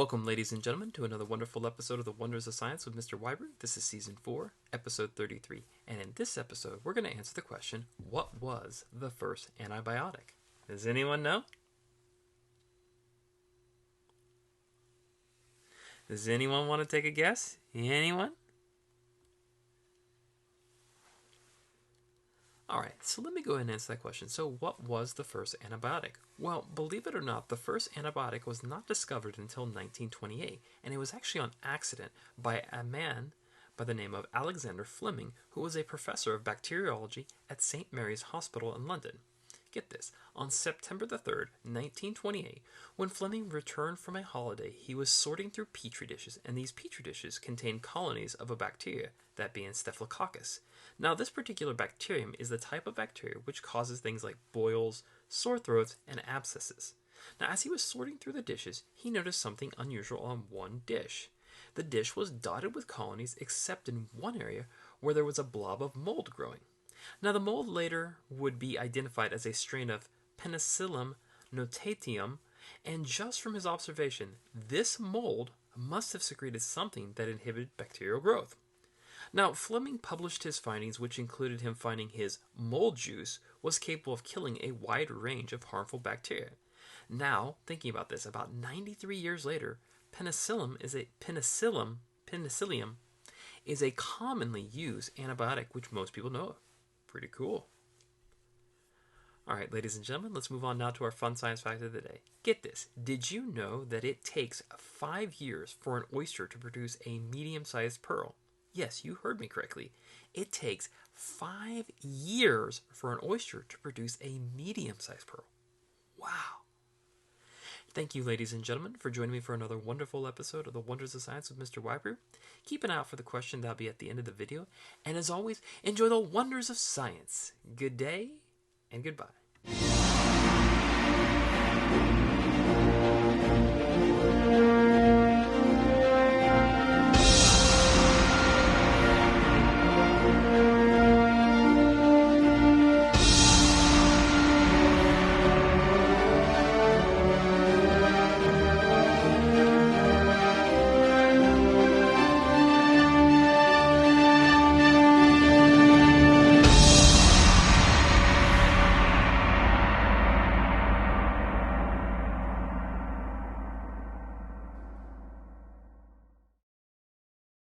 Welcome, ladies and gentlemen, to another wonderful episode of The Wonders of Science with Mr. Whybrew. This is Season 4, Episode 33. And in this episode, we're going to answer the question, what was the first antibiotic? Does anyone know? Does anyone want to take a guess? Anyone? Alright, so let me go ahead and answer that question. So what was the first antibiotic? Well, believe it or not, the first antibiotic was not discovered until 1928, and it was actually on accident by a man by the name of Alexander Fleming, who was a professor of bacteriology at St. Mary's Hospital in London. Get this, on September the 3rd, 1928, when Fleming returned from a holiday, he was sorting through petri dishes, and these petri dishes contained colonies of a bacteria, that being Staphylococcus. Now, this particular bacterium is the type of bacteria which causes things like boils, sore throats, and abscesses. Now, as he was sorting through the dishes, he noticed something unusual on one dish. The dish was dotted with colonies except in one area where there was a blob of mold growing. Now, the mold later would be identified as a strain of Penicillium notatum, and just from his observation, this mold must have secreted something that inhibited bacterial growth. Now, Fleming published his findings, which included him finding his mold juice was capable of killing a wide range of harmful bacteria. Now, thinking about this, about 93 years later, penicillium is a commonly used antibiotic, which most people know of. Pretty cool. Alright, ladies and gentlemen, let's move on now to our fun science fact of the day. Get this. Did you know that it takes 5 years for an oyster to produce a medium-sized pearl? Yes, you heard me correctly. It takes 5 years for an oyster to produce a medium-sized pearl. Wow. Thank you, ladies and gentlemen, for joining me for another wonderful episode of The Wonders of Science with Mr. Whybrew. Keep an eye out for the question that'll be at the end of the video. And as always, enjoy the wonders of science. Good day and goodbye.